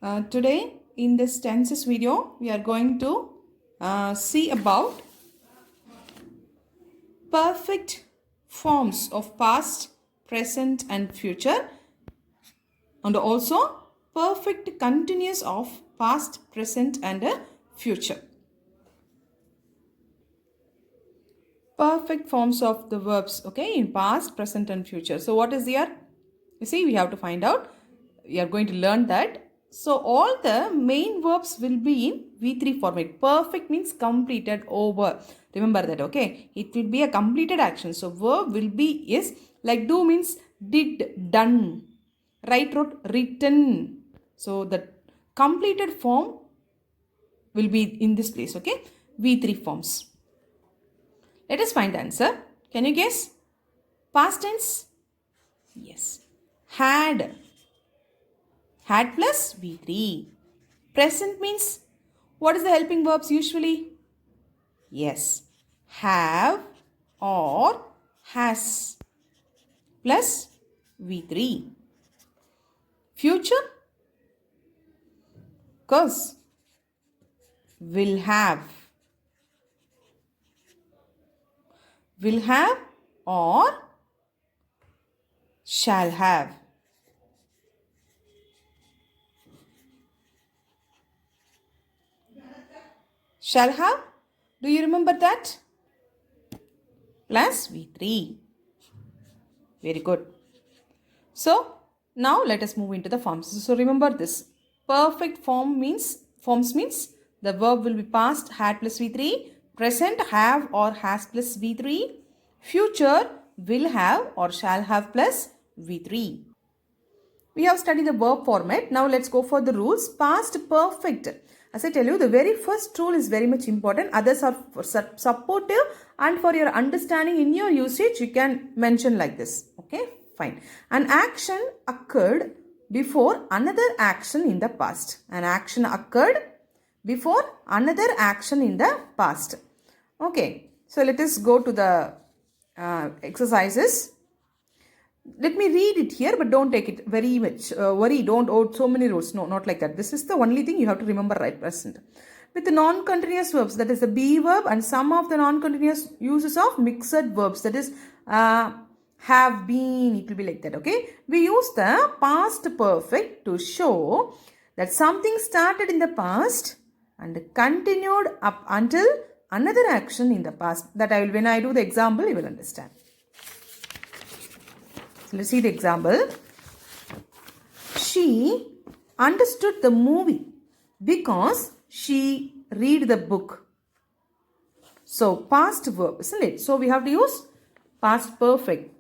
Today in this tenses video we are going to see about perfect forms of past, present and future, and also perfect continuous of past, present and future. Perfect forms of the verbs, okay, in past, present and future. So what is here? You see, we have to find out. We are going to learn that. So all the main verbs will be in V3 format. Perfect means completed, over. Remember that, okay? It will be a completed action. So verb will be is, like do means did, done. Write, wrote, written. So the completed form will be in this place, okay? V3 forms. Let us find the answer. Can you guess? Past tense? Yes. Had. Had plus V3. Present means, what is the helping verbs usually? Yes. Have or has plus V3. Future? Cause. Will have. Will have or shall have. Shall have? Do you remember that? Plus V3. Very good. So, now let us move into the forms. So, remember this. Perfect forms means the verb will be past, had plus V3. Present, have or has plus V3. Future, will have or shall have plus V3. We have studied the verb format. Now let's go for the rules. Past perfect. As I tell you, the very first rule is very much important. Others are supportive, and for your understanding in your usage, you can mention like this. Okay, fine. An action occurred before another action in the past. An action occurred before another action in the past. Okay, so let us go to the exercises. Let me read it here, but don't take it very much. Worry, don't owe so many rules. No, not like that. This is the only thing you have to remember right present. With the non-continuous verbs, that is the be verb, and some of the non-continuous uses of mixed verbs, that is have been, it will be like that, okay? We use the past perfect to show that something started in the past and continued up until another action in the past. That I will, when I do the example, you will understand. Let's see the example. She understood the movie because she read the book. So, past verb, isn't it? So, we have to use past perfect.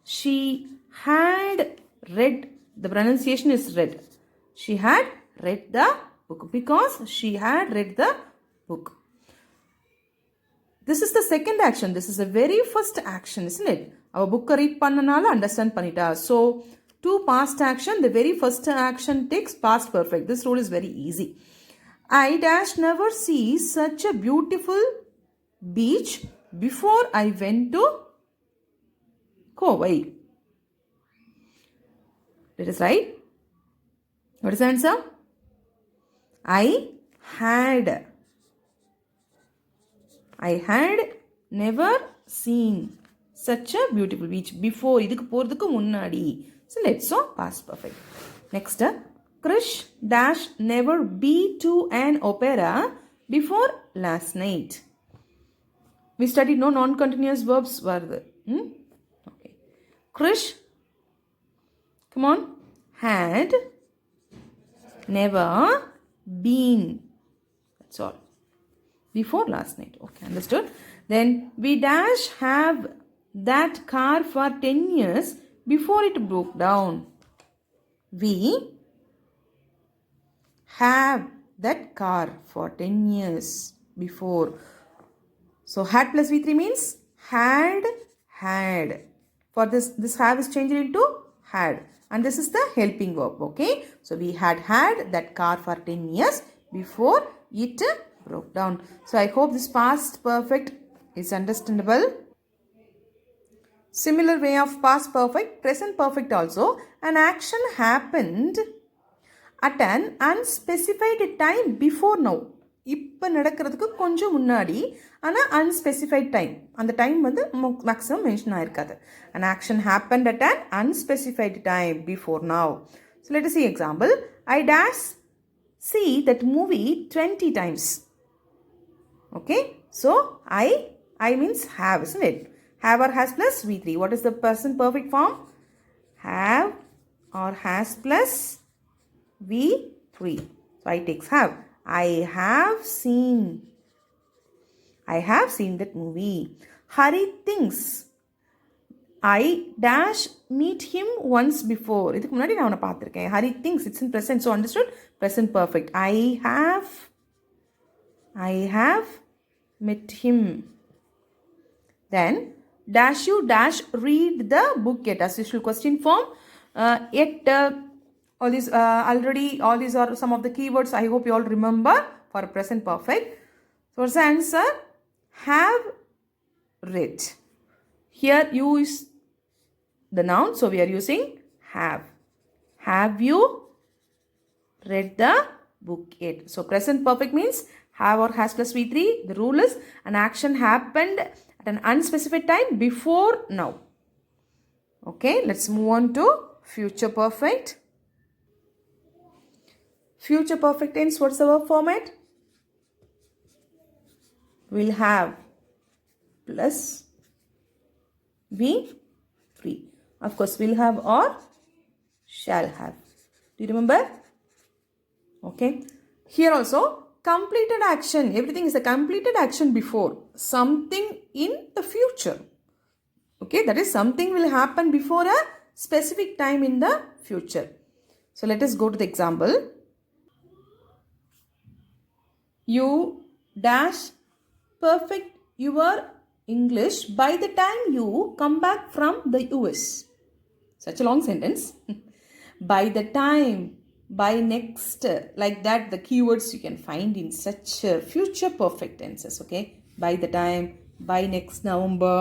She had read, the pronunciation is read. She had read the book because she had read the book. This is the second action. This is the very first action, isn't it? Our book read pannanaala understand panita. So, to past action, the very first action takes past perfect. This rule is very easy. I dash never see such a beautiful beach before I went to Kovai. Let us write. What is the answer? I had never seen such a beautiful beach before. இதுக்கு போறதுக்கு முன்னாடி. So let's so past perfect. Next, Krish dash never be to an opera before last night. We studied no non-continuous verbs were there. Okay. Krish, come on, had never been. That's all. Before last night. Okay, understood. Then we dash have that car for 10 years before it broke down. We have that car for 10 years before. So had plus V3 means had. For this have is changed into had. And this is the helping verb. Okay. So we had that car for 10 years before it broke down. So I hope this past perfect is understandable. Similar way of past perfect, present perfect also. An action happened at an unspecified time before now. இப்போ நடக்கிறதுக்கு கொஞ்சம் முன்னாடி ஆனால் unspecified time. அந்த time வந்து maximum mention ஆயிருக்காது. An action happened at an unspecified time before now. So let us see example. I dash see that movie 20 times. Okay, so I means have, isn't it? Have or has plus V3. What is the present perfect form? Have or has plus V3. So I takes have. I have seen that movie. Hari thinks I dash meet him once before. இதுக்கு முன்னாடி நான் அவனை பார்த்துருக்கேன். Hari thinks, it's in present, so understood? Present perfect. I have met him. Then dash you dash read the book yet. As usual question form. Yet all these all these are some of the keywords I hope you all remember for present perfect. So what's the answer? Have read. Here you is the noun, so we are using have. Have you read the book yet? So present perfect means have or has plus V3. The rule is an action happened at an unspecified time before now. Okay, let's move on to future perfect. Future perfect tense, what's the verb format? Will have plus V3. Of course, will have or shall have. Do you remember? Okay. Here also, completed action. Everything is a completed action before. Something in the future. Okay, that is something will happen before a specific time in the future. So let us go to the example. You dash perfect your English by the time you come back from the US. Such a long sentence. By the time, by next, like that, the keywords you can find in such future perfect tenses. Okay, by the time, by next November.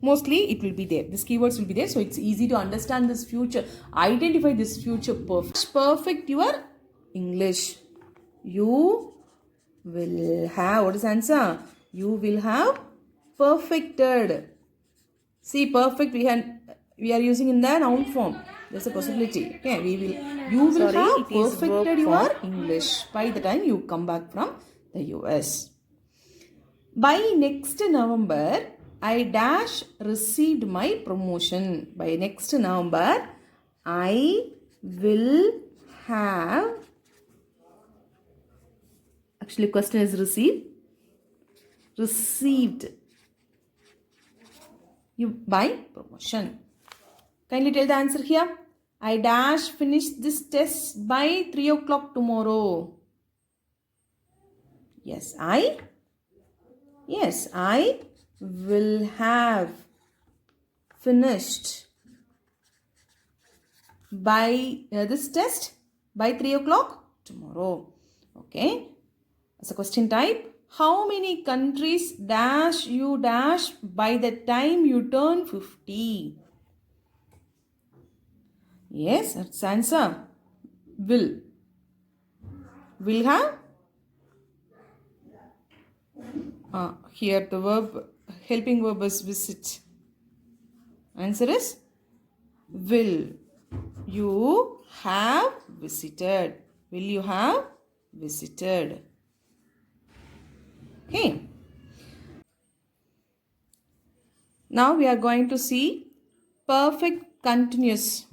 Mostly it will be there. These keywords will be there, so it's easy to understand this future. Identify this future perfect. Perfect your English. You will have, what is the answer? You will have perfected. See, perfect we are using in the noun form. There's a possibility. Okay, you will have perfected your English by the time you come back from the US. By next November, I dash received my promotion. By next November, I will have, actually question is received you by promotion. Kindly tell the answer here. I dash finish this test by 3 o'clock tomorrow. Yes, I will have finished by this test by 3 o'clock tomorrow. Okay. As a question type, how many countries dash you dash by the time you turn 50? Yes, that's the answer. Will have. Here the verb, helping verb is visit. Answer is will you have visited. Will you have visited? Okay. Now we are going to see perfect continuous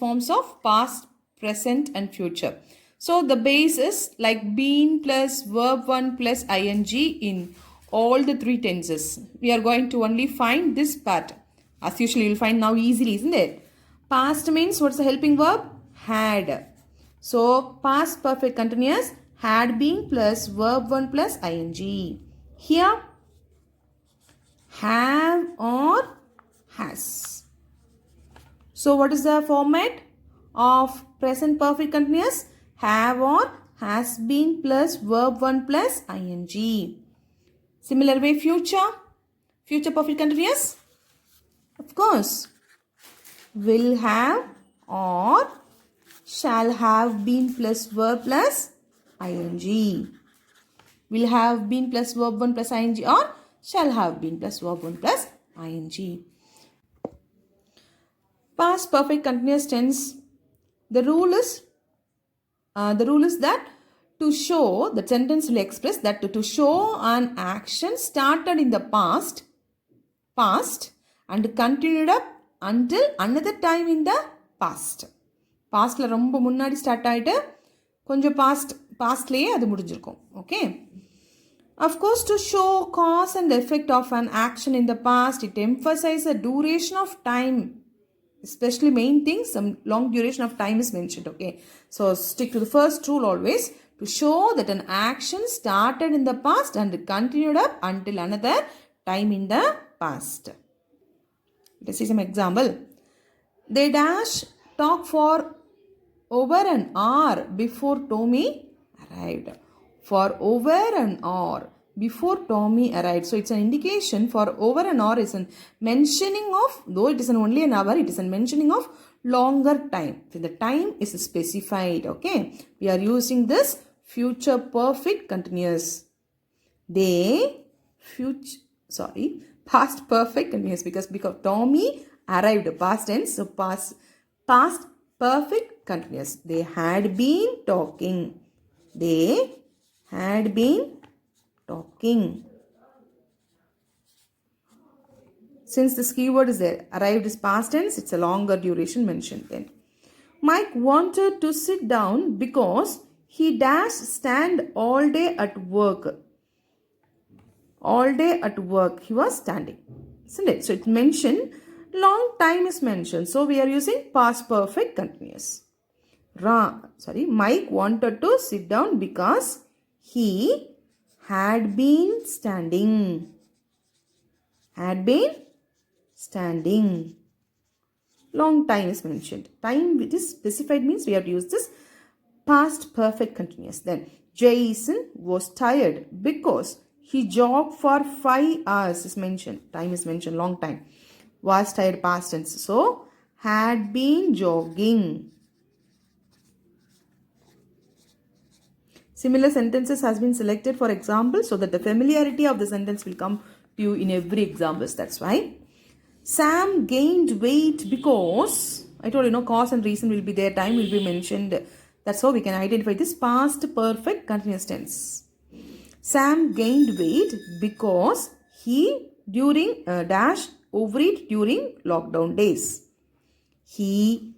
forms of past, present and future. So the base is like been plus verb 1 plus ing in all the three tenses. We are going to only find this part. As usual, you will find now easily, isn't it? Past means what's the helping verb? Had. So past perfect continuous, had been plus verb 1 plus ing. Here, have or has. So what is the format of present perfect continuous? Have or has been plus verb 1 plus ing. Similar way, future perfect continuous. Of course, will have or shall have been plus verb plus ing. Will have been plus verb 1 plus ing or shall have been plus verb 1 plus ing. Past perfect continuous tense. The rule is that to show, the sentence will express that to show an action started in the past and continued up until another time in the past. பாஸ்ட்ல ரொம்ப முன்னாடி start ஆயிட்டு கொஞ்சம் பாஸ்ட்லயே அது முடிஞ்சிருக்கும். Okay. Of course, to show cause and effect of an action in the past, it emphasizes the duration of time. Especially main things, some long duration of time is mentioned. Okay. So stick to the first rule always. To show that an action started in the past and continued up until another time in the past. Let's see some example. They dash talk for over an hour before Tommy arrived. For over an hour before Tommy arrived. So it's an indication for over an hour is a mentioning of, though it is only an hour, it is a mentioning of longer time. So the time is specified. Okay. We are using this future perfect continuous. Past perfect continuous because Tommy arrived, past tense. So past perfect continuous. They had been talking. They had been talking. Since this keyword is there, arrived is past tense, it's a longer duration mentioned then. Mike wanted to sit down because he dashed stand all day at work. All day at work he was standing. Isn't it? So it mentioned, long time is mentioned. So we are using past perfect continuous. Mike wanted to sit down because he had been standing. Had been standing. Long time is mentioned. Time which is specified means we have to use this past perfect continuous. Then Jason was tired because he jogged for 5 hours is mentioned. Time is mentioned. Long time. Was tired past tense. So had been jogging. Similar sentences has been selected for example so that the familiarity of the sentence will come to you in every example. That's why. Sam gained weight because, I told you, cause and reason will be there, time will be mentioned. That's how we can identify this past perfect continuous tense. Sam gained weight because he overeat during lockdown days. He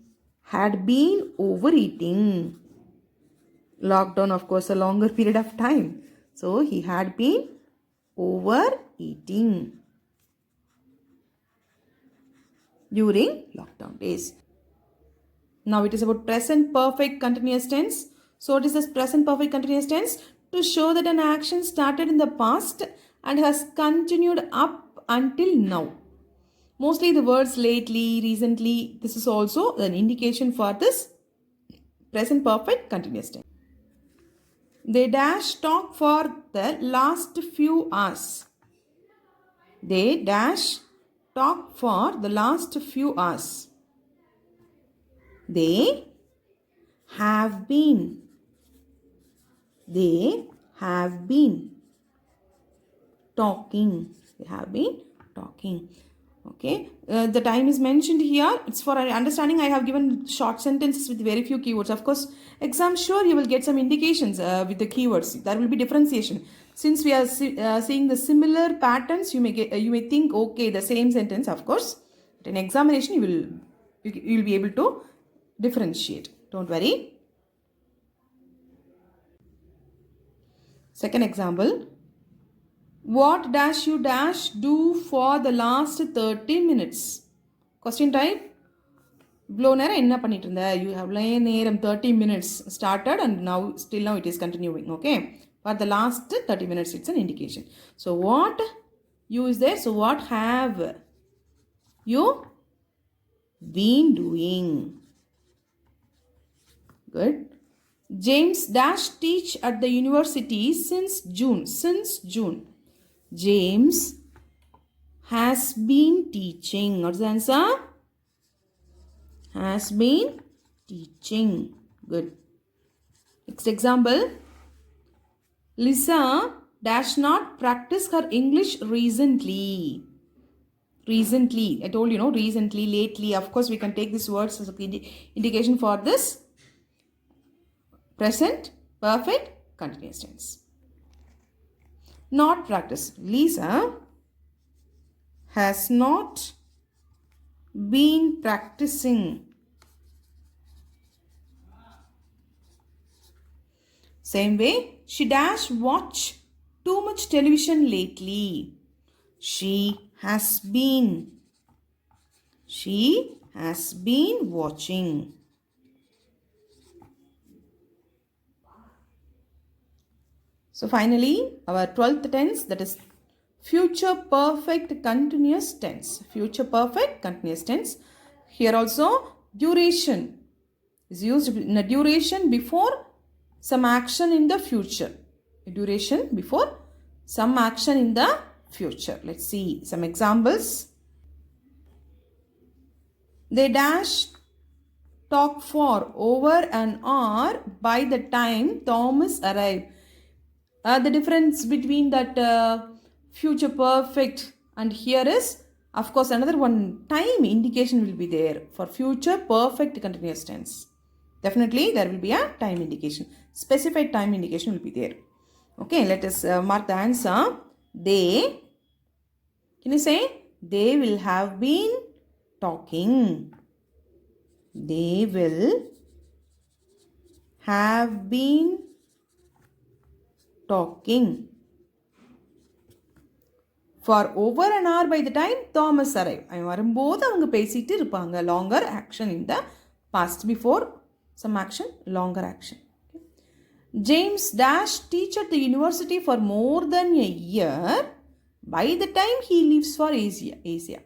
had been overeating. Lockdown, of course, a longer period of time. So he had been overeating during lockdown days. Now it is about present perfect continuous tense. So what is this present perfect continuous tense? To show that an action started in the past and has continued up until now. Mostly the words lately, recently, this is also an indication for this present perfect continuous tense. They dash talk for the last few hours. They dash talk for the last few hours. They have been. They have been talking. They have been talking. Okay. The time is mentioned here. It's for understanding. I have given short sentences with very few keywords. Of course, exam sure you will get some indications with the keywords. There will be differentiation. Since we are seeing the similar patterns, you may think okay the same sentence. Of course, but in examination you will be able to differentiate. Don't worry. Second example. What dash you dash do for the last 30 minutes? Question type. இவ்வளோ நேரம் என்ன பண்ணிட்டு இருந்த? You have நேரம் 30 minutes started and still now it is continuing. Okay. For the last 30 minutes it's an indication. So what you is there? So what have you been doing? Good. James dash teach at the university since June. Since June. James has been teaching. What's the answer? Has been teaching. Good. Next example. Lisa dash not practice her English recently. Recently. I told you, no, recently, lately. Of course, we can take these words as an indication for this present perfect continuous tense. Not practice. Lisa has not been practicing. Same way, she dash watch too much television lately. She has been. She has been watching. So finally, our 12th tense, that is future perfect continuous tense. Future perfect continuous tense. Here also, duration is used in a duration before some action in the future. Duration before some action in the future. Let's see some examples. They dash talk for over an hour by the time Thomas arrived. The difference between that future perfect and here is, of course, another one time indication will be there for future perfect continuous tense. Definitely there will be a time indication. Specified time indication will be there. Okay, let us mark the answer. They, can you say? They will have been talking. They will have been talking for over an hour by the time Thomas arrived. அவன் வரும்போது அவங்க பேசிட்டு இருப்பாங்க. Longer action in the past before some action, longer action. Okay. James dash teach at the university for more than a year by the time he leaves for Asia.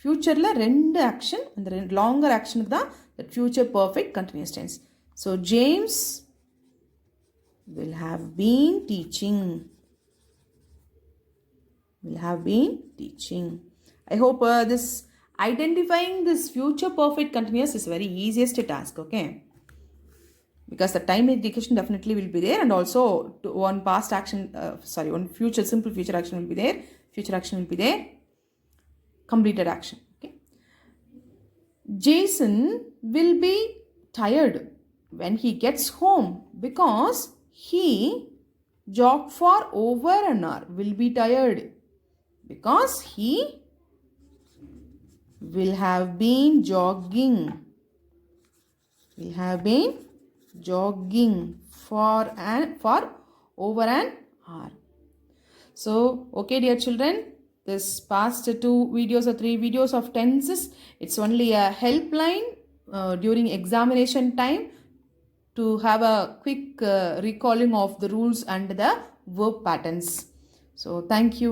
Futureல ரெண்டு action, அந்த longer action தான் that future perfect continuous tense. So James will have been teaching. Will have been teaching. I hope this identifying this future perfect continuous is very easiest task, okay? Because the time indication definitely will be there, and also one past action, one future, simple future action will be there. Future action will be there. Completed action, okay? Jason will be tired when he gets home because he jogged for over an hour. Will be tired because he will have been jogging. Will have been jogging for over an hour. So, okay, dear children, this past 2 videos or 3 videos of tenses, it's only a helpline during examination time to have a quick recalling of the rules and the verb patterns. So, thank you.